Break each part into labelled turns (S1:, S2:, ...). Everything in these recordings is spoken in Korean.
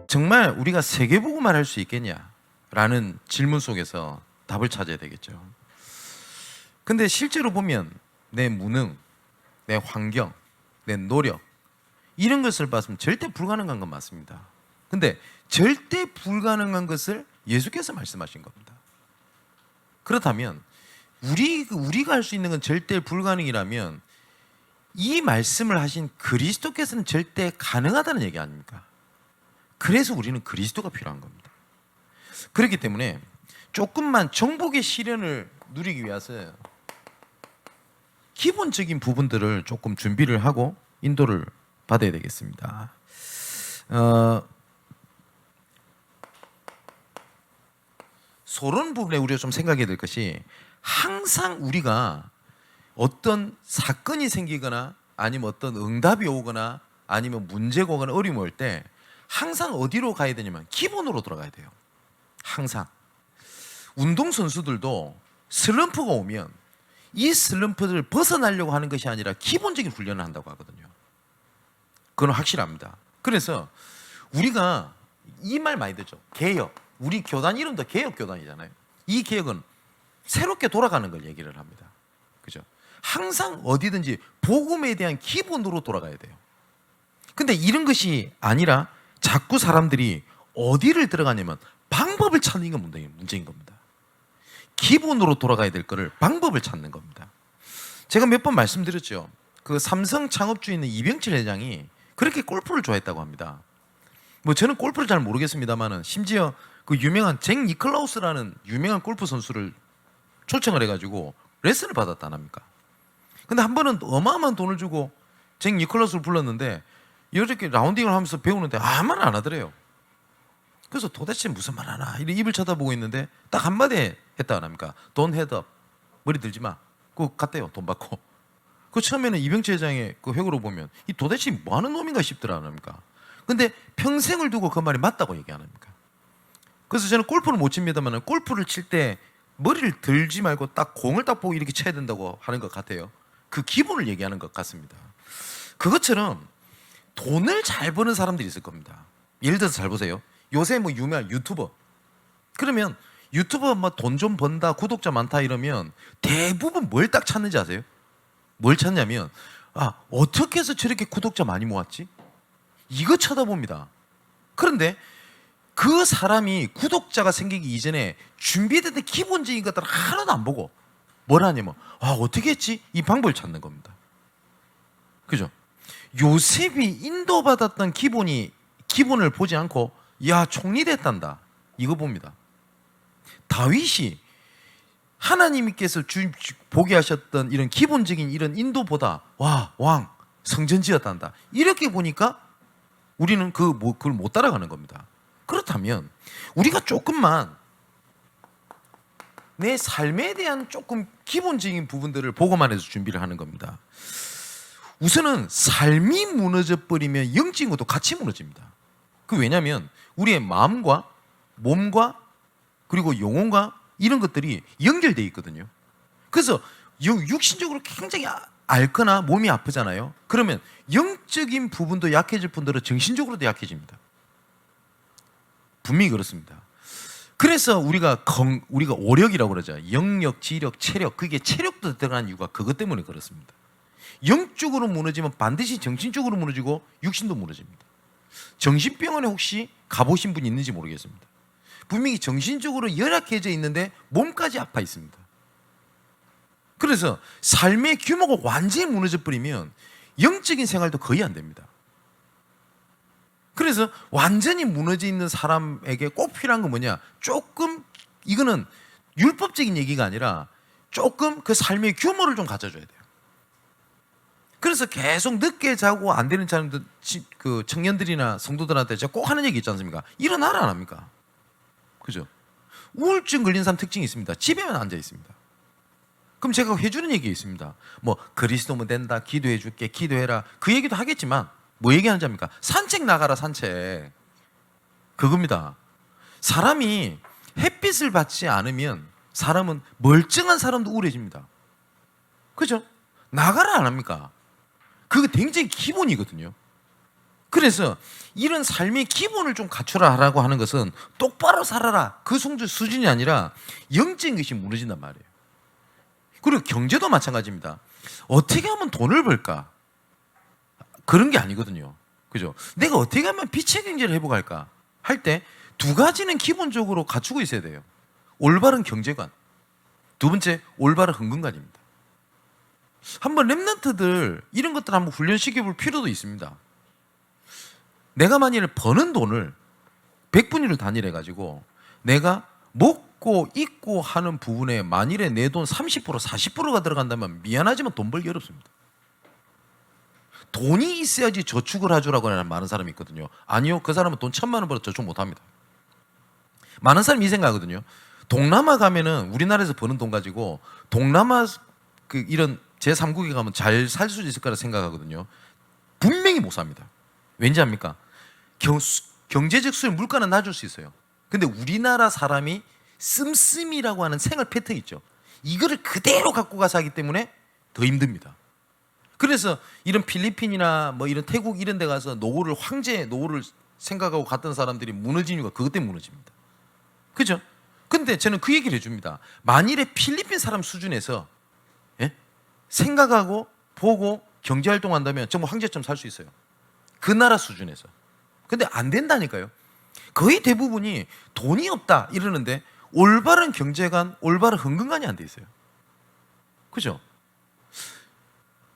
S1: 정말 우리가 세계복음을 할 수 있겠냐라는 질문 속에서 답을 찾아야 되겠죠. 근데 실제로 보면 내 무능, 내 환경, 내 노력 이런 것을 봤으면 절대 불가능한 건 맞습니다. 근데 절대 불가능한 것을 예수께서 말씀하신 겁니다. 그렇다면 우리가 할 수 있는 건 절대 불가능이라면 이 말씀을 하신 그리스도께서는 절대 가능하다는 얘기 아닙니까? 그래서 우리는 그리스도가 필요한 겁니다. 그렇기 때문에 조금만 정복의 시련을 누리기 위해서 기본적인 부분들을 조금 준비를 하고 인도를 받아야 되겠습니다. 서론 부분에 우리가 좀 생각해야 될 것이, 항상 우리가 어떤 사건이 생기거나 아니면 어떤 응답이 오거나 아니면 문제가 오거나 어려움이 올 때 항상 어디로 가야 되냐면 기본으로 돌아가야 돼요. 항상. 운동선수들도 슬럼프가 오면 이 슬럼프를 벗어나려고 하는 것이 아니라 기본적인 훈련을 한다고 하거든요. 그건 확실합니다. 그래서 우리가 이 말 많이 듣죠. 개혁. 우리 교단 이름도 개혁교단이잖아요. 이 개혁은 새롭게 돌아가는 걸 얘기를 합니다. 그죠? 항상 어디든지 복음에 대한 기본으로 돌아가야 돼요. 근데 이런 것이 아니라 자꾸 사람들이 어디를 들어가냐면 방법을 찾는 게 문제인 겁니다. 기본으로 돌아가야 될 거를 방법을 찾는 겁니다. 제가 몇 번 말씀드렸죠. 그 삼성 창업주에 있는 이병철 회장이 그렇게 골프를 좋아했다고 합니다. 뭐 저는 골프를 잘 모르겠습니다만은 심지어 그 유명한 잭 니클라우스라는 유명한 골프 선수를 초청을 해가지고 레슨을 받았다 안 합니까? 근데 한 번은 어마어마한 돈을 주고 잭 니클라우스를 불렀는데 이렇게 라운딩을 하면서 배우는데 아무 말 안 하더래요. 그래서 도대체 무슨 말 하나 이렇게 입을 쳐다보고 있는데 딱 한마디 했다 안 합니까? Don't head up. 머리 들지 마. 그거 갔대요. 돈 받고. 그 처음에는 이병철 회장의 그 회고로 보면 이 도대체 뭐 하는 놈인가 싶더라 안 합니까? 근데 평생을 두고 그 말이 맞다고 얘기 안 합니까? 그래서 저는 골프를 못 칩니다만 골프를 칠 때 머리를 들지 말고 딱 공을 딱 보고 이렇게 쳐야 된다고 하는 것 같아요. 그 기본을 얘기하는 것 같습니다. 그것처럼 돈을 잘 버는 사람들이 있을 겁니다. 예를 들어서 잘 보세요. 요새 뭐 유명한 유튜버. 그러면 유튜버 뭐 돈 좀 번다, 구독자 많다 이러면 대부분 뭘 딱 찾는지 아세요? 뭘 찾냐면 어떻게 해서 저렇게 구독자 많이 모았지? 이거 쳐다봅니다. 그런데 그 사람이 구독자가 생기기 이전에 준비된 기본적인 것들을 하나도 안 보고 뭘 하냐면 어떻게 했지? 이 방법을 찾는 겁니다. 그죠? 요셉이 인도받았던 기본을 보지 않고 총리 됐단다 이거 봅니다. 다윗이 하나님께서 보게 하셨던 이런 기본적인 이런 인도보다 왕 성전 지었단다 이렇게 보니까 우리는 그걸 못 따라가는 겁니다. 그렇다면 우리가 조금만 내 삶에 대한 조금 기본적인 부분들을 보고만 해서 준비를 하는 겁니다. 우선은 삶이 무너져 버리면 영적인 것도 같이 무너집니다. 왜냐하면 우리의 마음과 몸과 그리고 영혼과 이런 것들이 연결되어 있거든요. 그래서 육신적으로 굉장히 앓거나 몸이 아프잖아요. 그러면 영적인 부분도 약해질 뿐더러 정신적으로도 약해집니다. 분명히 그렇습니다. 그래서 우리가 오력이라고 그러죠. 영력, 지력, 체력. 그게 체력도 들어가는 이유가 그것 때문에 그렇습니다. 영적으로 무너지면 반드시 정신적으로 무너지고 육신도 무너집니다. 정신병원에 혹시 가보신 분이 있는지 모르겠습니다. 분명히 정신적으로 열악해져 있는데 몸까지 아파 있습니다. 그래서 삶의 규모가 완전히 무너져 버리면 영적인 생활도 거의 안 됩니다. 그래서 완전히 무너져 있는 사람에게 꼭 필요한 건 뭐냐? 조금 이거는 율법적인 얘기가 아니라 조금 그 삶의 규모를 좀 가져줘야 돼요. 그래서 계속 늦게 자고 안 되는 사람들, 그 청년들이나 성도들한테 제가 꼭 하는 얘기 있지 않습니까? 일어나라 안 합니까? 그죠? 우울증 걸린 사람 특징이 있습니다. 집에만 앉아 있습니다. 그럼 제가 해주는 얘기 있습니다. 뭐 그리스도면 된다, 기도해 줄게, 기도해라. 그 얘기도 하겠지만 뭐 얘기하는지 합니까? 산책 나가라, 산책. 그겁니다. 사람이 햇빛을 받지 않으면 사람은 멀쩡한 사람도 우울해집니다. 그죠? 나가라 안 합니까? 그게 굉장히 기본이거든요. 그래서 이런 삶의 기본을 좀 갖추라라고 하는 것은 똑바로 살아라 그 수준이 아니라 영적인 것이 무너진단 말이에요. 그리고 경제도 마찬가지입니다. 어떻게 하면 돈을 벌까? 그런 게 아니거든요. 그죠? 내가 어떻게 하면 빛의 경제를 회복할까? 할 때 두 가지는 기본적으로 갖추고 있어야 돼요. 올바른 경제관, 두 번째 올바른 흥건관입니다. 한번 랩런트들 이런 것들 한번 훈련시켜 볼 필요도 있습니다. 내가 만일 버는 돈을 100분위로 단일해 가지고 내가 먹고 입고 하는 부분에 만일에 내 돈 30% 40%가 들어간다면 미안하지만 돈 벌기 어렵습니다. 돈이 있어야지 저축을 하주라고 하는 많은 사람이 있거든요. 아니요, 그 사람은 돈 1,000만 원 벌어 저축 못합니다. 많은 사람이 이 생각하거든요. 동남아 가면은 우리나라에서 버는 돈 가지고 동남아 그 이런 제3국에 가면 잘 살 수 있을 거라 생각하거든요. 분명히 못 삽니다. 왠지 압니까? 경제적 수요 물가는 낮을 수 있어요. 근데 우리나라 사람이 씀씀이라고 하는 생활 패턴이 있죠. 이거를 그대로 갖고 가서 하기 때문에 더 힘듭니다. 그래서 이런 필리핀이나 뭐 이런 태국 이런 데 가서 황제 노후를 생각하고 갔던 사람들이 무너진 이유가 그것 때문에 무너집니다. 그죠? 근데 저는 그 얘기를 해줍니다. 만일에 필리핀 사람 수준에서 생각하고 보고 경제활동한다면 정말 황제처럼 살 수 있어요. 그 나라 수준에서. 근데 안 된다니까요. 거의 대부분이 돈이 없다 이러는데 올바른 경제관, 올바른 흥건관이 안 돼 있어요. 그죠?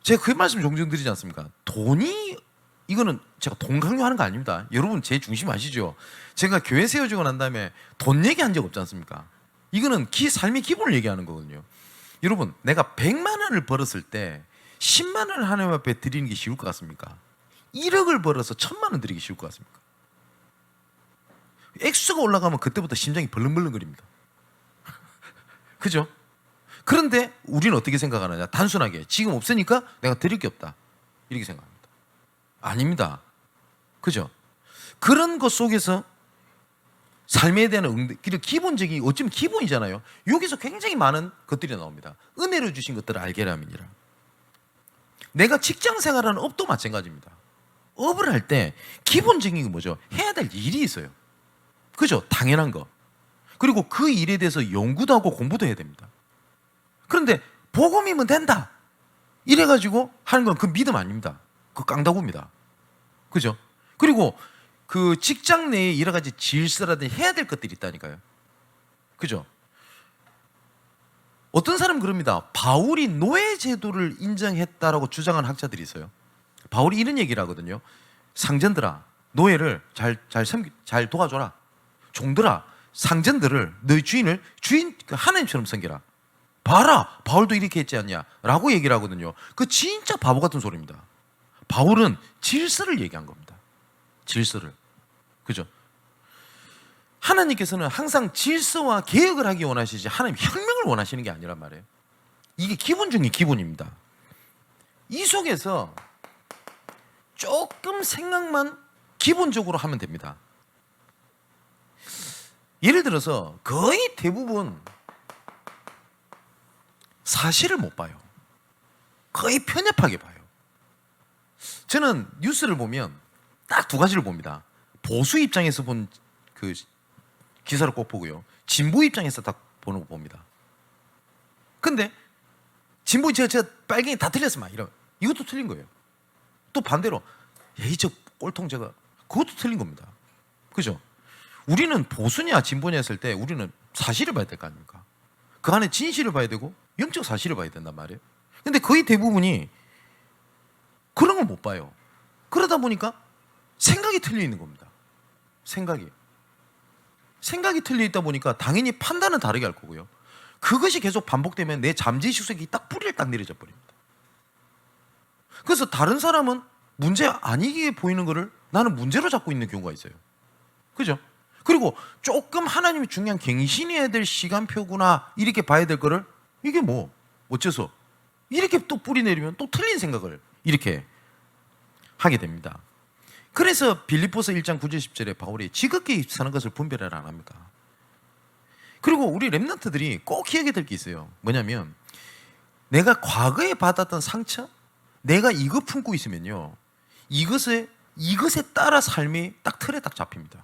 S1: 제가 그 말씀 종종 드리지 않습니까? 돈이 이거는 제가 돈 강요하는 거 아닙니다. 여러분 제 중심 아시죠? 제가 교회 세워지고 난 다음에 돈 얘기한 적 없지 않습니까? 이거는 삶의 기본을 얘기하는 거거든요. 여러분 내가 100만 원을 벌었을 때 10만 원을 하나님 앞에 드리는 게 쉬울 것 같습니까? 1억을 벌어서 1,000만 원 드리기 쉬울 것 같습니까? 액수가 올라가면 그때부터 심장이 벌렁벌렁거립니다. 그죠? 그런데 우리는 어떻게 생각하느냐? 단순하게 지금 없으니까 내가 드릴 게 없다 이렇게 생각합니다. 아닙니다. 그죠? 그런 것 속에서 삶에 대한 기본적인 어쩌면 기본이잖아요. 여기서 굉장히 많은 것들이 나옵니다. 은혜로 주신 것들을 알게 함이니라. 내가 직장 생활하는 업도 마찬가지입니다. 업을 할 때 기본적인 게 뭐죠? 해야 될 일이 있어요. 그죠? 당연한 거. 그리고 그 일에 대해서 연구도 하고 공부도 해야 됩니다. 그런데 복음이면 된다 이래가지고 하는 건 그 믿음 아닙니다. 그 깡다구입니다. 그죠? 그리고 그 직장 내에 여러 가지 질서라든지 해야 될 것들이 있다니까요. 그죠? 어떤 사람은 그럽니다. 바울이 노예 제도를 인정했다라고 주장하는 학자들이 있어요. 바울이 이런 얘기를 하거든요. 상전들아, 노예를 잘 도와줘라. 종들아, 상전들을 너희 주인을 하나님처럼 섬기라. 봐라, 바울도 이렇게 했지 않냐? 라고 얘기를 하거든요. 그 진짜 바보 같은 소리입니다. 바울은 질서를 얘기한 겁니다. 질서를. 그죠? 하나님께서는 항상 질서와 개혁을 하기 원하시지 하나님 혁명을 원하시는 게 아니란 말이에요. 이게 기본 중에 기본입니다. 이 속에서 조금 생각만 기본적으로 하면 됩니다. 예를 들어서 거의 대부분 사실을 못 봐요. 거의 편협하게 봐요. 저는 뉴스를 보면 딱 두 가지를 봅니다. 보수 입장에서 본 그 기사를 꼭 보고요. 진보 입장에서 딱 보는 거 봅니다. 근데 진보 제가 빨갱이 다 틀렸어 막 이런 이것도 틀린 거예요. 또 반대로 에이 저 꼴통 제가 그것도 틀린 겁니다. 그죠? 우리는 보수냐 진보냐 했을 때 우리는 사실을 봐야 될 거 아닙니까? 그 안에 진실을 봐야 되고 영적 사실을 봐야 된단 말이에요. 근데 거의 대부분이 그런 걸 못 봐요. 그러다 보니까 생각이 틀려 있는 겁니다. 생각이 틀려 있다 보니까 당연히 판단은 다르게 할 거고요. 그것이 계속 반복되면 내 잠재의식 속에 딱 뿌리를 딱 내려져 버립니다. 그래서 다른 사람은 문제 아니게 보이는 거를 나는 문제로 잡고 있는 경우가 있어요. 그죠? 그리고 조금 하나님이 중요한 갱신해야 될 시간표구나 이렇게 봐야 될 거를 이게 뭐 어째서 이렇게 또 뿌리 내리면 또 틀린 생각을 이렇게 하게 됩니다. 그래서 빌립보서 1장 9절 10절에 바울이 지극히 사는 것을 분별하라 안 합니까? 그리고 우리 랩런트들이 꼭 기억해야 될 게 있어요. 뭐냐면 내가 과거에 받았던 상처, 내가 이거 품고 있으면요, 이것에 따라 삶이 딱 틀에 딱 잡힙니다.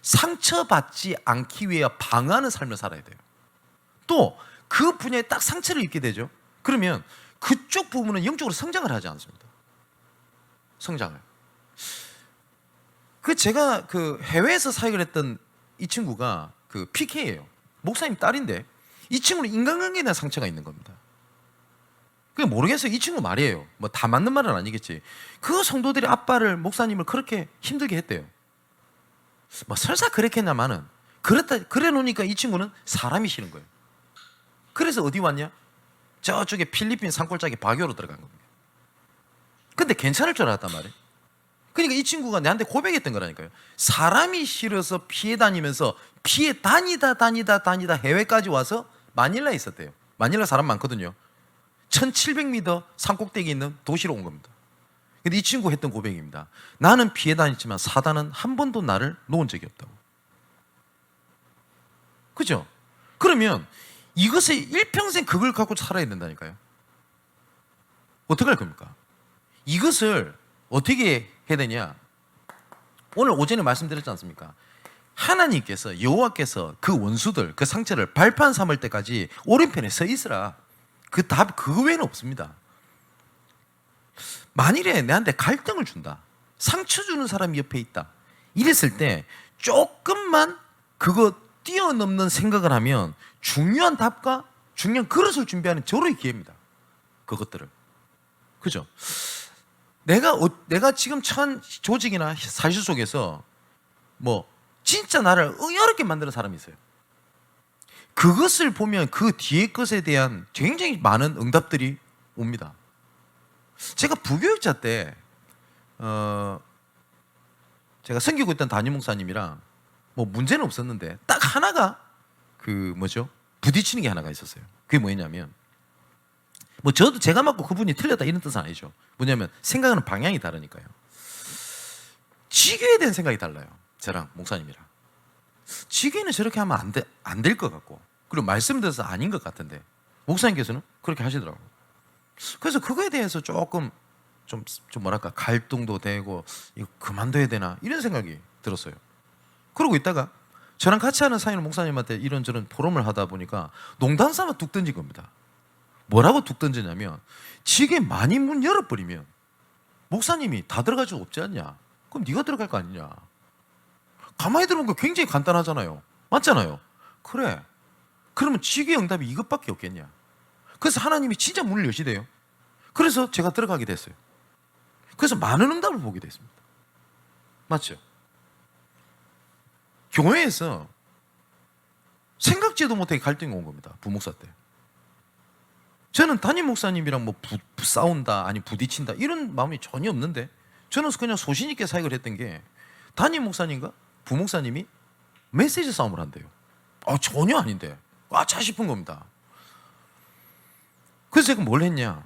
S1: 상처받지 않기 위해 방어하는 삶을 살아야 돼요. 또 그 분야에 딱 상처를 입게 되죠. 그러면 그쪽 부분은 영적으로 성장을 하지 않습니다. 성장을. 제가 해외에서 사역을 했던 이 친구가 PK예요. 목사님 딸인데 이 친구는 인간관계에 대한 상처가 있는 겁니다. 그게 모르겠어요. 이 친구 말이에요. 뭐 다 맞는 말은 아니겠지. 그 성도들이 아빠를, 목사님을 그렇게 힘들게 했대요. 뭐 설사 그랬겠냐마는 그래 놓으니까 이 친구는 사람이 싫은 거예요. 그래서 어디 왔냐? 저쪽에 필리핀 산골짜기 바교로 들어간 겁니다. 근데 괜찮을 줄 알았단 말이에요. 그러니까 이 친구가 내한테 고백했던 거라니까요. 사람이 싫어서 피해 다니면서 피해 다니다 해외까지 와서 마닐라에 있었대요. 마닐라 사람 많거든요. 1700m 산꼭대기에 있는 도시로 온 겁니다. 근데 이 친구 했던 고백입니다. 나는 피해 다녔지만 사단은 한 번도 나를 놓은 적이 없다고. 그죠? 그러면 이것에 일평생 그걸 갖고 살아야 된다니까요. 어떻게 할 겁니까? 이것을 어떻게 해야 되냐? 오늘 오전에 말씀드렸지 않습니까? 하나님께서, 여호와께서 그 원수들, 그 상처를 발판 삼을 때까지 오른편에 서 있으라. 그 답, 그거 외에는 없습니다. 만일에 내한테 갈등을 준다, 상처 주는 사람이 옆에 있다, 이랬을 때 조금만 그거 뛰어넘는 생각을 하면 중요한 답과 중요한 그릇을 준비하는 절호의 기회입니다. 그것들을. 그죠? 내가 지금 처한 조직이나 사실 속에서 뭐 진짜 나를 어렵게 만드는 사람이 있어요. 그것을 보면 그 뒤에 것에 대한 굉장히 많은 응답들이 옵니다. 제가 부교육자 때 제가 섬기고 있던 담임 목사님이랑 뭐 문제는 없었는데 딱 하나가 부딪히는 게 하나가 있었어요. 그게 뭐였냐면, 뭐 저도 제가 맞고 그분이 틀렸다 이런 뜻은 아니죠. 뭐냐면 생각하는 방향이 다르니까요. 지교에 대한 생각이 달라요. 저랑 목사님이랑. 지교는 저렇게 하면 안 될 것 같고, 그리고 말씀드려서 아닌 것 같은데 목사님께서는 그렇게 하시더라고요. 그래서 그거에 대해서 조금 좀 뭐랄까 갈등도 되고, 이거 그만둬야 되나 이런 생각이 들었어요. 그러고 있다가 저랑 같이 하는 사이는 목사님한테 이런저런 포럼을 하다 보니까 농담 삼아 뚝 던진 겁니다. 뭐라고 뚝 던지냐면, 지게 많이 문 열어버리면 목사님이 다 들어갈 수 없지 않냐? 그럼 네가 들어갈 거 아니냐? 가만히 들어보면 굉장히 간단하잖아요. 맞잖아요. 그래. 그러면 지게 응답이 이것밖에 없겠냐? 그래서 하나님이 진짜 문을 여시대요. 그래서 제가 들어가게 됐어요. 그래서 많은 응답을 보게 됐습니다. 맞죠? 교회에서 생각지도 못하게 갈등이 온 겁니다. 부목사 때. 저는 담임 목사님이랑 뭐 싸운다, 아니 부딪힌다 이런 마음이 전혀 없는데, 저는 그냥 소신 있게 사역을 했던 게, 담임 목사님과 부목사님이 메시지 싸움을 한대요. 전혀 아닌데 차 싶은 겁니다. 그래서 제가 뭘 했냐,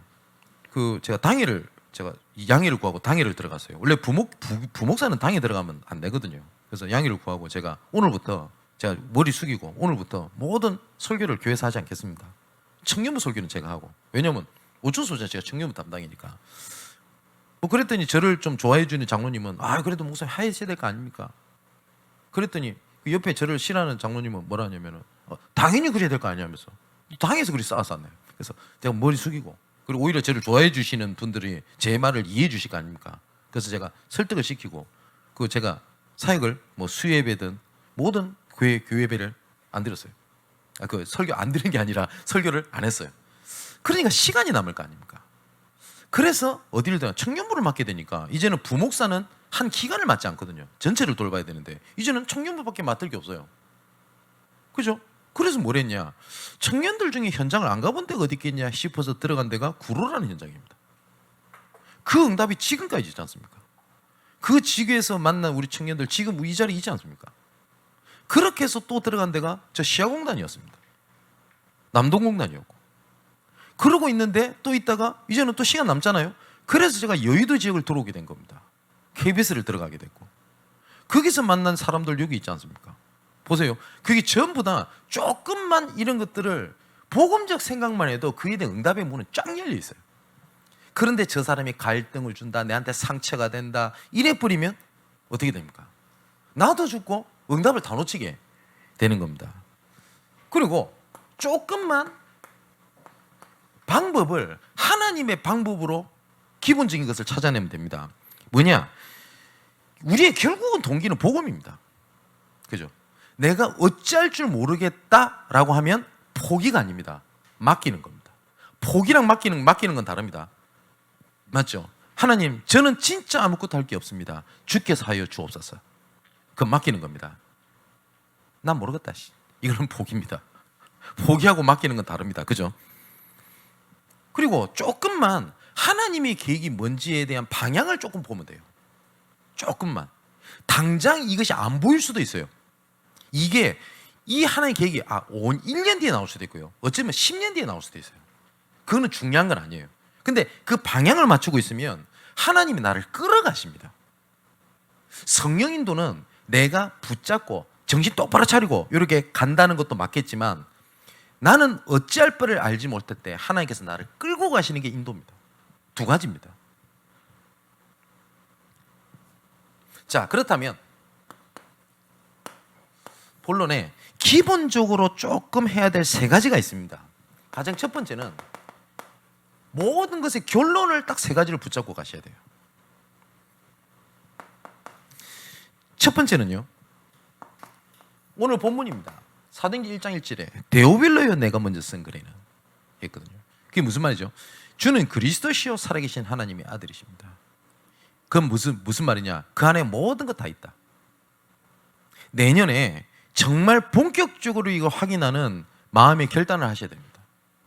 S1: 제가 양해를 구하고 당회를 들어갔어요. 원래 부목사는 당회 들어가면 안 되거든요. 그래서 양해를 구하고 제가 오늘부터 제가 머리 숙이고 오늘부터 모든 설교를 교회에서 하지 않겠습니다. 청년부 설교는 제가 하고, 왜냐면 어쩔 수 없잖아요. 제가 청년부 담당이니까. 뭐 그랬더니 저를 좀 좋아해 주는 장로님은 그래도 목사님 하셔야 될 거 아닙니까? 그랬더니 그 옆에 저를 싫어하는 장로님은 뭐라 하냐면은 당연히 그래야 될 거 아니냐면서 당에서 그리 쌓았었네요. 그래서 제가 머리 숙이고, 그리고 오히려 저를 좋아해 주시는 분들이 제 말을 이해해 주실 거 아닙니까? 그래서 제가 설득을 시키고, 제가 사역을 뭐 수예배든 모든 교회 예배를 안 드렸어요. 설교 안 드린 게 아니라 설교를 안 했어요. 그러니까 시간이 남을 거 아닙니까? 그래서 어디를 더 청년부를 맡게 되니까 이제는 부목사는 한 기간을 맡지 않거든요. 전체를 돌봐야 되는데 이제는 청년부밖에 맡을 게 없어요. 그죠? 그래서 뭘 했냐, 청년들 중에 현장을 안 가본 데가 어디 있겠냐 싶어서 들어간 데가 구로라는 현장입니다. 그 응답이 지금까지 있지 않습니까? 그 지교에서 만난 우리 청년들 지금 이 자리에 있지 않습니까? 그렇게 해서 또 들어간 데가 저 시야공단이었습니다. 남동공단이었고. 그러고 있는데 또 있다가 이제는 또 시간 남잖아요. 그래서 제가 여의도 지역을 들어오게 된 겁니다. KBS를 들어가게 됐고, 거기서 만난 사람들 여기 있지 않습니까? 보세요. 그게 전부 다 조금만 이런 것들을 복음적 생각만 해도 그에 대한 응답의 문은 쫙 열려 있어요. 그런데 저 사람이 갈등을 준다, 내한테 상처가 된다, 이래 버리면 어떻게 됩니까? 나도 죽고 응답을 다 놓치게 되는 겁니다. 그리고 조금만 방법을 하나님의 방법으로 기본적인 것을 찾아내면 됩니다. 뭐냐? 우리의 결국은 동기는 복음입니다. 그죠? 내가 어찌할 줄 모르겠다라고 하면 포기가 아닙니다. 맡기는 겁니다. 포기랑 맡기는 건 다릅니다. 맞죠? 하나님, 저는 진짜 아무것도 할 게 없습니다. 주께서 하여 주옵소서. 그건 맡기는 겁니다. 난 모르겠다. 이거는 포기입니다. 포기하고 맡기는 건 다릅니다. 그죠? 그리고 조금만 하나님의 계획이 뭔지에 대한 방향을 조금 보면 돼요. 조금만. 당장 이것이 안 보일 수도 있어요. 이게 이 하나님의 계획이 1년 뒤에 나올 수도 있고요. 어쩌면 10년 뒤에 나올 수도 있어요. 그거는 중요한 건 아니에요. 근데 그 방향을 맞추고 있으면 하나님이 나를 끌어가십니다. 성령 인도는 내가 붙잡고 정신 똑바로 차리고 이렇게 간다는 것도 맞겠지만 나는 어찌할 바를 알지 못할 때 하나님께서 나를 끌고 가시는 게 인도입니다. 두 가지입니다. 자, 그렇다면 본론에 기본적으로 조금 해야 될 세 가지가 있습니다. 가장 첫 번째는 모든 것의 결론을 딱 세 가지를 붙잡고 가셔야 돼요. 첫 번째는요, 오늘 본문입니다. 사도행전 1장 1절에 데오빌로여 내가 먼저 쓴 글에는 했거든요. 그게 무슨 말이죠? 주는 그리스도시요 살아계신 하나님의 아들이십니다. 그건 무슨 말이냐? 그 안에 모든 것 다 있다. 내년에 정말 본격적으로 이걸 확인하는 마음의 결단을 하셔야 됩니다.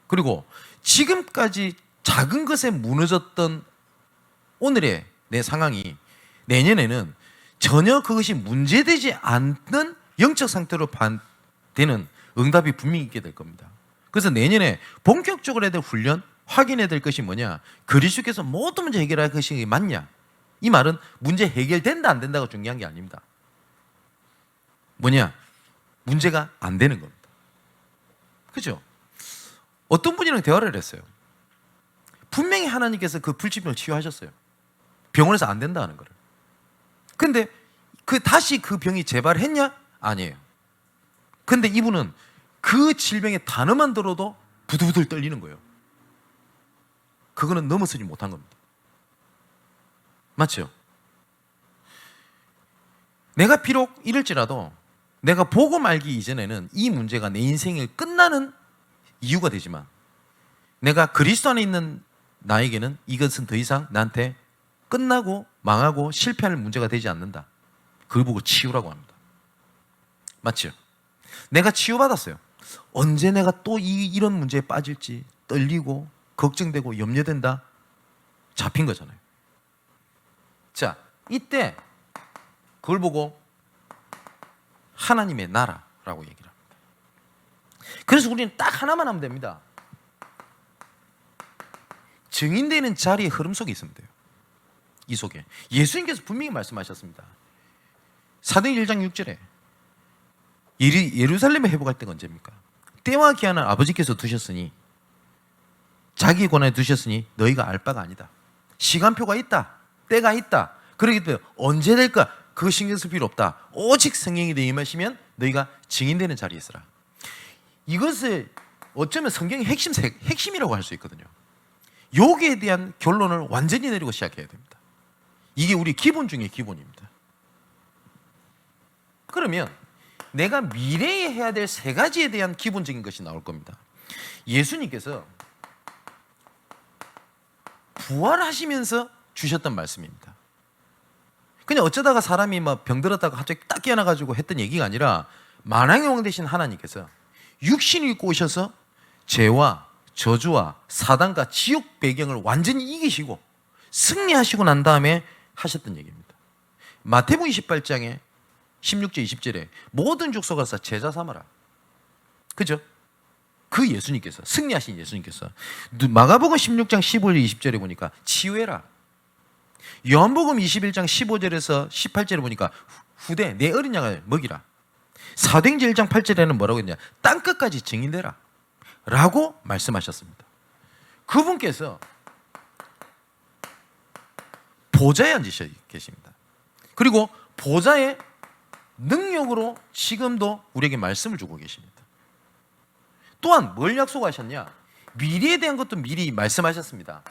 S1: 그리고 지금까지 작은 것에 무너졌던 오늘의 내 상황이 내년에는 전혀 그것이 문제되지 않는 영적 상태로 되는 응답이 분명히 있게 될 겁니다. 그래서 내년에 본격적으로 해야 될 훈련, 확인해야 될 것이 뭐냐? 그리스도께서 모든 문제 해결할 것이 맞냐? 이 말은 문제 해결된다 안 된다가 중요한 게 아닙니다. 뭐냐? 문제가 안 되는 겁니다. 그죠? 어떤 분이랑 대화를 했어요. 분명히 하나님께서 그 불치병을 치유하셨어요. 병원에서 안 된다 하는 거를. 근데 다시 그 병이 재발했냐? 아니에요. 근데 이분은 그 질병의 단어만 들어도 부들부들 떨리는 거예요. 그거는 넘어서지 못한 겁니다. 맞죠? 내가 비록 이럴지라도 내가 보고 말기 이전에는 이 문제가 내 인생이 끝나는 이유가 되지만 내가 그리스도 안에 있는 나에게는 이것은 더 이상 나한테 끝나고 망하고 실패할 문제가 되지 않는다. 그걸 보고 치유라고 합니다. 맞죠? 내가 치유받았어요. 언제 내가 또 이런 문제에 빠질지 떨리고 걱정되고 염려된다. 잡힌 거잖아요. 자, 이때 그걸 보고 하나님의 나라라고 얘기를 합니다. 그래서 우리는 딱 하나만 하면 됩니다. 증인되는 자리의 흐름 속에 있으면 돼요. 이 속에 예수님께서 분명히 말씀하셨습니다. 사도행전 1장 6절에 예루살렘에 회복할 때가 언제입니까? 때와 기한을 아버지께서 두셨으니 자기 권한에 두셨으니 너희가 알 바가 아니다. 시간표가 있다. 때가 있다. 그렇기 때문에 언제 될까? 그거 신경 쓸 필요 없다. 오직 성령이 내 임하시면 너희가 증인되는 자리에 있으라. 이것을 어쩌면 성경의 핵심이라고 할 수 있거든요. 여기에 대한 결론을 완전히 내리고 시작해야 됩니다. 이게 우리 기본 중에 기본입니다. 그러면 내가 미래에 해야 될 세 가지에 대한 기본적인 것이 나올 겁니다. 예수님께서 부활하시면서 주셨던 말씀입니다. 그냥 어쩌다가 사람이 막 병들었다가 갑자기 딱 깨어나가지고 했던 얘기가 아니라 만왕의 왕 되신 하나님께서 육신을 입고 오셔서 죄와 저주와 사단과 지옥 배경을 완전히 이기시고 승리하시고 난 다음에 하셨던 얘기입니다. 마태복음 28장에 16절 20절에 모든 족속에서 제자 삼아라. 그죠? 그 예수님께서 승리하신 예수님께서 마가복음 16장 15절 20절에 보니까 치유해라. 요한복음 21장 15절에서 18절에 보니까 후대 내 어린 양을 먹이라. 사도행전 1장 8절에는 뭐라고 했냐? 땅끝까지 증인되라 라고 말씀하셨습니다. 그분께서 보좌에 앉으셔 계십니다. 그리고 보좌의 능력으로 지금도 우리에게 말씀을 주고 계십니다. 또한 뭘 약속하셨냐? 미래에 대한 것도 미리 말씀하셨습니다.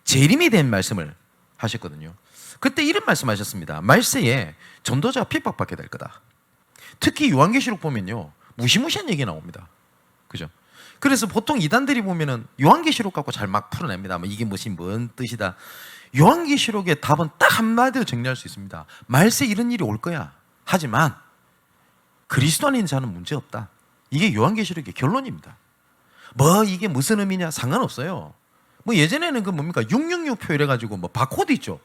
S1: 재림에 대한 말씀을 하셨거든요. 그때 이런 말씀하셨습니다. 말세에 전도자가 핍박받게 될 거다. 특히 요한계시록 보면요, 무시무시한 얘기 나옵니다. 그죠? 그래서 보통 이단들이 보면은 요한계시록 갖고 잘 막 풀어냅니다. 이게 뭔 뜻이다. 요한계시록의 답은 딱 한마디로 정리할 수 있습니다. 말세 이런 일이 올 거야. 하지만 그리스도 안에 있는 자는 문제 없다. 이게 요한계시록의 결론입니다. 뭐 이게 무슨 의미냐? 상관없어요. 뭐 예전에는 그 뭡니까? 666표 이래가지고 뭐 바코드 있죠.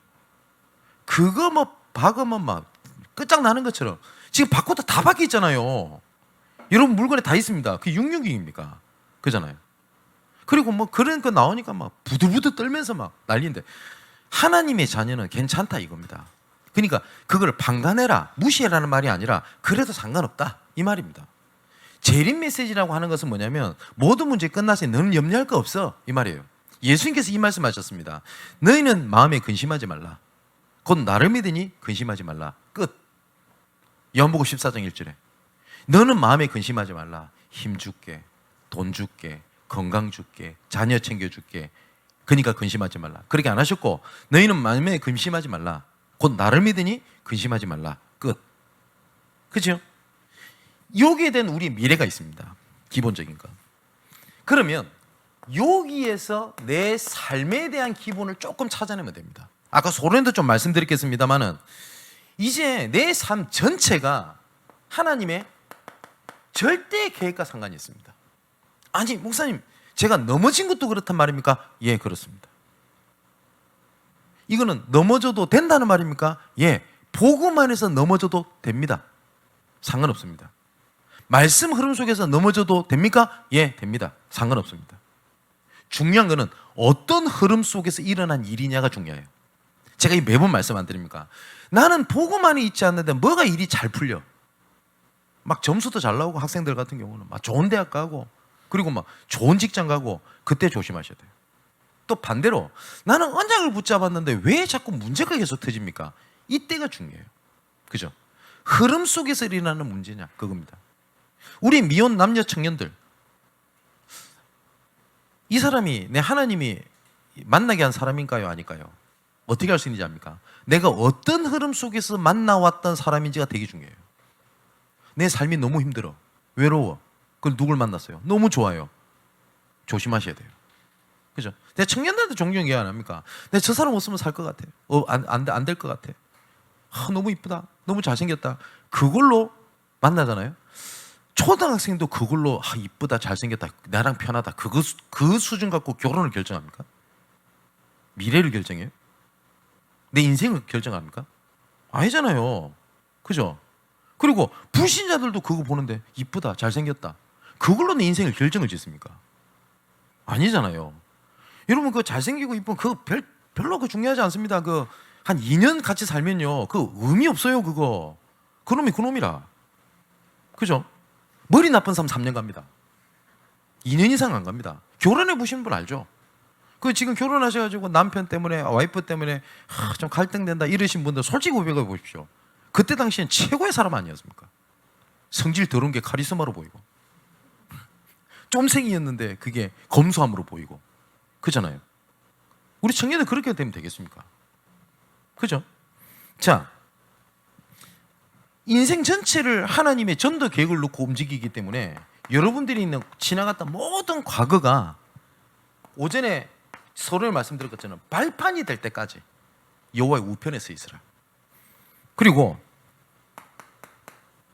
S1: 그거 뭐 박으면 막 끝장나는 것처럼 지금 바코드 다 박혀 있잖아요. 여러분 물건에 다 있습니다. 그게 666입니까? 그잖아요. 그리고 뭐 그런 거 나오니까 막 부들부들 떨면서 막 난리인데, 하나님의 자녀는 괜찮다 이겁니다. 그러니까 그걸 방관해라, 무시해라는 말이 아니라 그래도 상관없다 이 말입니다. 재림 메시지라고 하는 것은 뭐냐면 모든 문제 끝나서 너는 염려할 거 없어 이 말이에요. 예수님께서 이 말씀하셨습니다. 너희는 마음에 근심하지 말라. 곧 나를 믿으니 근심하지 말라. 끝. 요한복음 14장 1절에 너는 마음에 근심하지 말라. 힘 줄게, 돈 줄게, 건강 줄게, 자녀 챙겨줄게. 그러니까 근심하지 말라. 그렇게 안 하셨고 너희는 마음에 근심하지 말라. 곧 나를 믿으니 근심하지 말라. 끝. 그렇죠? 여기에 대한 우리의 미래가 있습니다. 기본적인 거. 그러면 여기에서 내 삶에 대한 기본을 조금 찾아내면 됩니다. 아까 소론도 좀 말씀드렸겠습니다만은 이제 내 삶 전체가 하나님의 절대 계획과 상관이 있습니다. 아니 목사님, 제가 넘어진 것도 그렇단 말입니까? 예, 그렇습니다. 이거는 넘어져도 된다는 말입니까? 예, 복음 안에서 넘어져도 됩니다. 상관없습니다. 말씀 흐름 속에서 넘어져도 됩니까? 예, 됩니다. 상관없습니다. 중요한 거는 어떤 흐름 속에서 일어난 일이냐가 중요해요. 제가 매번 말씀 안 드립니까? 나는 복음 안에 있지 않는데 뭐가 일이 잘 풀려? 막 점수도 잘 나오고 학생들 같은 경우는 막 좋은 대학 가고 그리고 막 좋은 직장 가고, 그때 조심하셔야 돼요. 또 반대로 나는 언약을 붙잡았는데 왜 자꾸 문제가 계속 터집니까? 이때가 중요해요. 그죠? 흐름 속에서 일어나는 문제냐, 그겁니다. 우리 미혼 남녀 청년들, 이 사람이 내 하나님이 만나게 한 사람인가요, 아닐까요? 어떻게 할 수 있는지 압니까? 내가 어떤 흐름 속에서 만나왔던 사람인지가 되게 중요해요. 내 삶이 너무 힘들어, 외로워. 그걸 누굴 만났어요? 너무 좋아요. 조심하셔야 돼요. 그죠? 내가 청년들한테 종종 얘기 안 합니까? 내가 저 사람 없으면 살 것 같아. 안 될 것 같아. 너무 이쁘다. 너무 잘생겼다. 그걸로 만나잖아요. 초등학생도 그걸로 이쁘다, 잘생겼다, 나랑 편하다, 그 수준 갖고 결혼을 결정합니까? 미래를 결정해요? 내 인생을 결정합니까? 아니잖아요. 그죠? 그리고 불신자들도 그거 보는데 이쁘다, 잘생겼다, 그걸로 내 인생을 결정을 짓습니까? 아니잖아요. 여러분, 그 잘생기고 이쁜 별로 중요하지 않습니다. 한 2년 같이 살면요, 그 의미 없어요. 그놈이 그놈이라. 그죠? 머리 나쁜 사람 3년 갑니다. 2년 이상 안 갑니다. 결혼해 보시는 분 알죠? 지금 결혼하셔가지고 남편 때문에, 와이프 때문에 좀 갈등된다 이러신 분들 솔직히 고백해 보십시오. 그때 당시엔 최고의 사람 아니었습니까? 성질 더러운 게 카리스마로 보이고, 쫌생이였는데 그게 검소함으로 보이고, 그잖아요. 우리 청년들 그렇게 되면 되겠습니까? 그죠? 자, 인생 전체를 하나님의 전도 계획을 놓고 움직이기 때문에 여러분들이 지나갔던 모든 과거가, 오전에 서론을 말씀드린 것처럼 발판이 될 때까지 여호와의 우편에 서 있으라. 그리고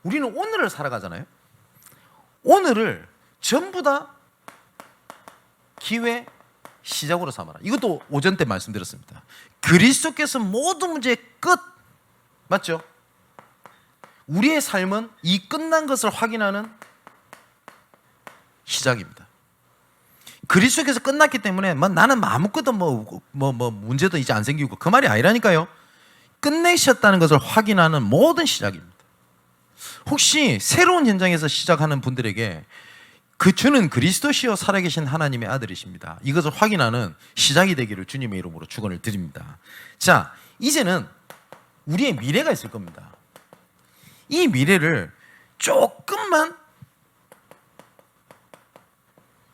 S1: 우리는 오늘을 살아가잖아요. 오늘을 전부 다 기회 시작으로 삼아라. 이것도 오전 때 말씀드렸습니다. 그리스도께서 모든 문제의 끝, 맞죠? 우리의 삶은 이 끝난 것을 확인하는 시작입니다. 그리스도께서 끝났기 때문에 나는 아무것도 문제도 이제 안 생기고, 그 말이 아니라니까요. 끝내셨다는 것을 확인하는 모든 시작입니다. 혹시 새로운 현장에서 시작하는 분들에게 그 주는 그리스도시요 살아계신 하나님의 아들이십니다. 이것을 확인하는 시작이 되기를 주님의 이름으로 축원을 드립니다. 자, 이제는 우리의 미래가 있을 겁니다. 이 미래를 조금만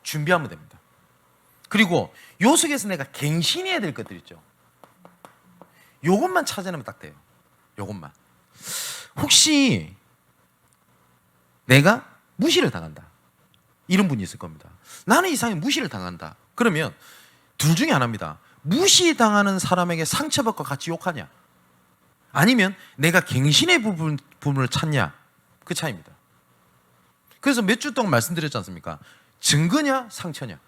S1: 준비하면 됩니다. 그리고 요 속에서 내가 갱신해야 될 것들 있죠. 요것만 찾아내면 딱 돼요. 요것만. 혹시 내가 무시를 당한다, 이런 분이 있을 겁니다. 나는 이상하게 무시를 당한다. 그러면 둘 중에 하나입니다. 무시당하는 사람에게 상처받고 같이 욕하냐, 아니면 내가 갱신의 부분을 찾냐, 그 차이입니다. 그래서 몇 주 동안 말씀드렸지 않습니까? 증거냐 상처냐.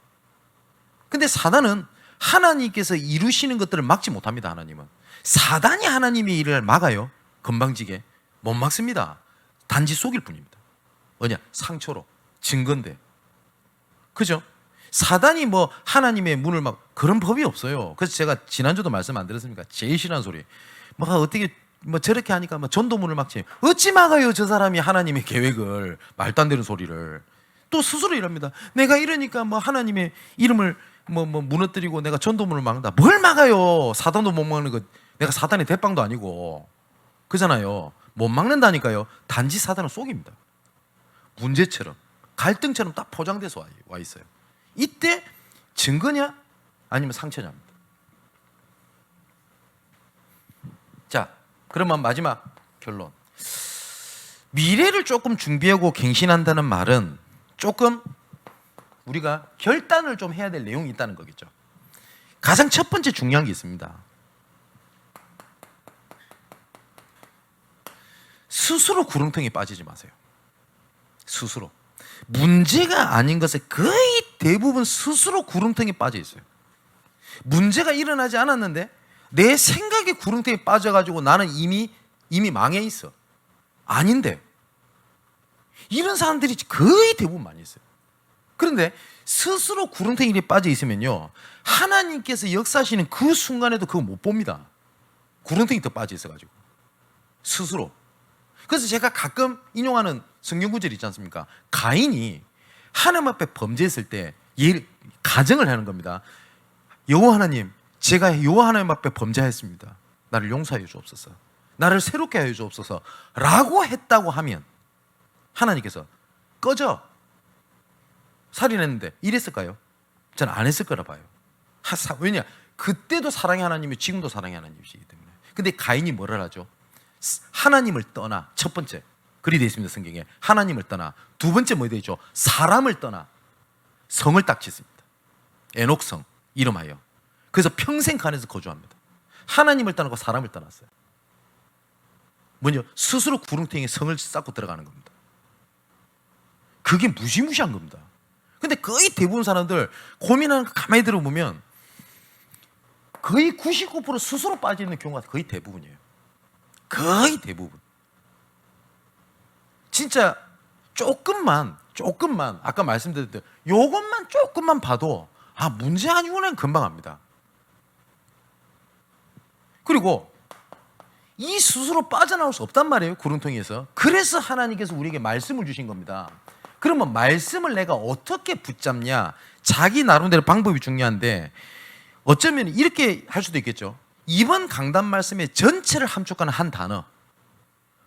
S1: 근데 사단은 하나님께서 이루시는 것들을 막지 못합니다. 하나님은. 사단이 하나님의 일을 막아요. 건방지게 못 막습니다. 단지 속일 뿐입니다. 뭐냐? 상처로. 증거인데. 그죠? 사단이 뭐 하나님의 문을 막, 그런 법이 없어요. 그래서 제가 지난주도 말씀 안 드렸습니까? 제일 싫어하는 소리. 뭐 어떻게 뭐 저렇게 하니까 뭐 전도문을 막지. 어찌 막아요 저 사람이 하나님의 계획을. 말도 안 되는 소리를. 또 스스로 이럽니다. 내가 이러니까 뭐 하나님의 이름을 뭐 무너뜨리고 내가 전도문을 막는다. 뭘 막아요? 사단도 못 막는 거. 내가 사단의 대빵도 아니고. 그잖아요. 못 막는다니까요. 단지 사단은 속입니다. 문제처럼, 갈등처럼 딱 포장돼서 와 있어요. 이때 증거냐 아니면 상처냐입니다. 자, 그러면 마지막 결론. 미래를 조금 준비하고 갱신한다는 말은 조금 우리가 결단을 좀 해야 될 내용이 있다는 거겠죠. 가장 첫 번째 중요한 게 있습니다. 스스로 구렁텅이에 빠지지 마세요. 스스로. 문제가 아닌 것에 거의 대부분 스스로 구렁텅이에 빠져 있어요. 문제가 일어나지 않았는데 내 생각에 구렁텅이에 빠져가지고 나는 이미 망해 있어. 아닌데. 이런 사람들이 거의 대부분 많이 있어요. 그런데 스스로 구렁텅이에 빠져 있으면요, 하나님께서 역사하시는 그 순간에도 그거 못 봅니다. 구렁텅이에 더 빠져 있어가지고. 스스로. 그래서 제가 가끔 인용하는 성경 구절 있지 않습니까? 가인이 하나님 앞에 범죄했을 때 가정을 하는 겁니다. 여호와 하나님, 제가 여호와 하나님 앞에 범죄했습니다. 나를 용서하여 주옵소서. 나를 새롭게 하여 주옵소서. 라고 했다고 하면 하나님께서 꺼져. 살인했는데 이랬을까요? 저는 안 했을 거라 봐요. 왜냐? 그때도 사랑의 하나님이 지금도 사랑의 하나님이시기 때문에. 근데 가인이 뭐를 하죠? 하나님을 떠나. 첫 번째 그리 되어 있습니다. 성경에. 하나님을 떠나. 두 번째 뭐 되어 있죠? 사람을 떠나 성을 딱 짓습니다. 에녹성 이름하여. 그래서 평생 간에서 거주합니다. 하나님을 떠나고 사람을 떠났어요. 뭐냐? 스스로 구렁텅이에 성을 쌓고 들어가는 겁니다. 그게 무시무시한 겁니다. 근데 거의 대부분 사람들 고민하는 거 가만히 들어보면 거의 99% 스스로 빠져있는 경우가 거의 대부분이에요. 거의 대부분. 진짜 조금만 아까 말씀드렸듯 요것만 조금만 봐도 문제 아니구나 금방 압니다. 그리고 이 스스로 빠져나올 수 없단 말이에요. 구렁텅이에서. 그래서 하나님께서 우리에게 말씀을 주신 겁니다. 그러면 말씀을 내가 어떻게 붙잡냐, 자기 나름대로 방법이 중요한데 어쩌면 이렇게 할 수도 있겠죠. 이번 강단 말씀의 전체를 함축하는 한 단어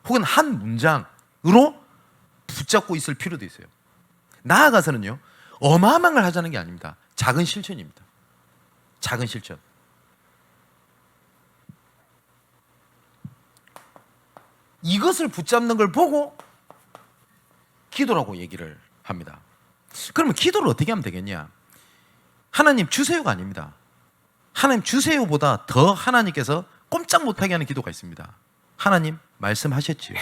S1: 혹은 한 문장으로 붙잡고 있을 필요도 있어요. 나아가서는요, 어마어마한 걸 하자는 게 아닙니다. 작은 실천입니다. 작은 실천. 이것을 붙잡는 걸 보고 기도라고 얘기를 합니다. 그러면 기도를 어떻게 하면 되겠냐? 하나님 주세요가 아닙니다. 하나님 주세요보다 더 하나님께서 꼼짝 못하게 하는 기도가 있습니다. 하나님 말씀하셨지요.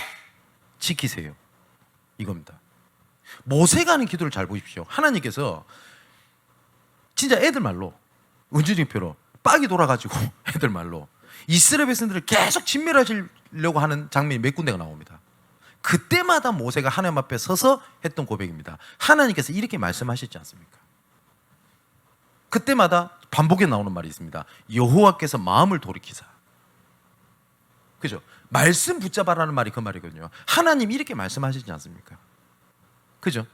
S1: 지키세요. 이겁니다. 모세가 하는 기도를 잘 보십시오. 하나님께서 진짜 애들 말로, 은주님표로 빡이 돌아가지고 애들 말로 이스라엘 백성들을 계속 진멸하시려고 하는 장면이 몇 군데가 나옵니다. 그때마다 모세가 하나님 앞에 서서 했던 고백입니다. 하나님께서 이렇게 말씀하셨지 않습니까? 그때마다 반복해 나오는 말이 있습니다. 여호와께서 마음을 돌이키사. 그죠? 말씀 붙잡아라는 말이 그 말이거든요. 하나님 이렇게 말씀하시지 않습니까? 그죠?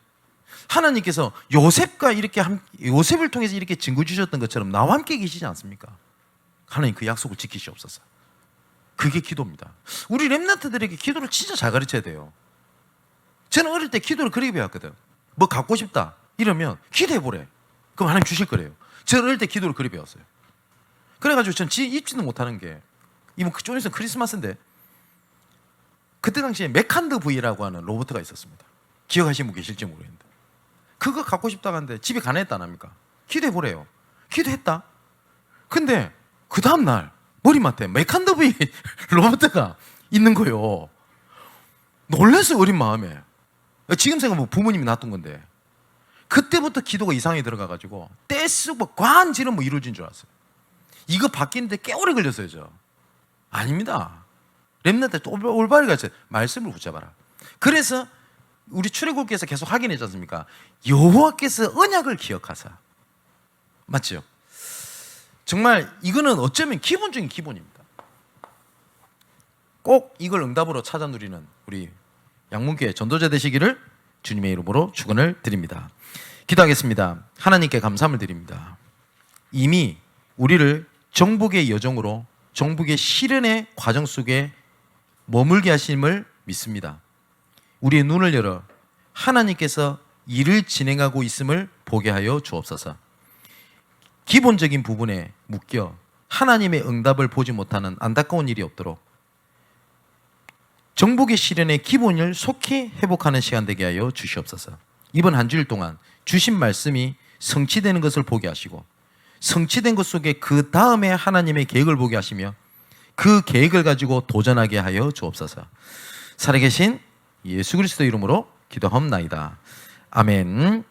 S1: 하나님께서 요셉과 이렇게 요셉을 통해서 이렇게 증거 주셨던 것처럼 나와 함께 계시지 않습니까? 하나님 그 약속을 지키시옵소서. 그게 기도입니다. 우리 렘넌트들에게 기도를 진짜 잘 가르쳐야 돼요. 저는 어릴 때 기도를 그렇게 배웠거든. 뭐 갖고 싶다 이러면 기도해보래. 그럼 하나님 주실 거래요. 저는 어릴 때 기도를 그렇게 배웠어요. 그래가지고 전 잊지도 못하는 게, 이번 좀 있으면 크리스마스인데 그때 당시에 메칸드 V라고 하는 로봇가 있었습니다. 기억하시는 분 계실지 모르겠는데 그거 갖고 싶다고 하는데 집에 가능했다 안 합니까? 기도해보래요. 기도했다. 근데 그 다음날 머리맡에 메칸드 V 로봇가 있는 거예요. 놀랐어요, 어린 마음에. 지금 생각하면 부모님이 놔둔 건데 그때부터 기도가 이상하게 들어가가지고 떼쓰고 관지는 뭐 이루어진 줄 알았어요. 이거 바뀌는데 꽤 오래 걸렸어요. 저 아닙니다. 렘넌트 또 올바르게 가르쳐요. 말씀을 붙잡아라. 그래서 우리 출애굽기에서 계속 확인했지 않습니까? 여호와께서 언약을 기억하사. 맞죠? 정말 이거는 어쩌면 기본 중인 기본입니다. 꼭 이걸 응답으로 찾아 누리는 우리 양문교회 전도자 되시기를 주님의 이름으로 축원을 드립니다. 기도하겠습니다. 하나님께 감사함을 드립니다. 이미 우리를 정복의 여정으로, 정복의 시련의 과정 속에 머물게 하심을 믿습니다. 우리의 눈을 열어 하나님께서 일을 진행하고 있음을 보게 하여 주옵소서. 기본적인 부분에 묶여 하나님의 응답을 보지 못하는 안타까운 일이 없도록 정복의 시련의 기본을 속히 회복하는 시간 되게 하여 주시옵소서. 이번 한 주일 동안 주신 말씀이 성취되는 것을 보게 하시고 성취된 것 속에 그 다음에 하나님의 계획을 보게 하시며 그 계획을 가지고 도전하게 하여 주옵소서. 살아계신 예수 그리스도 이름으로 기도하옵나이다. 아멘.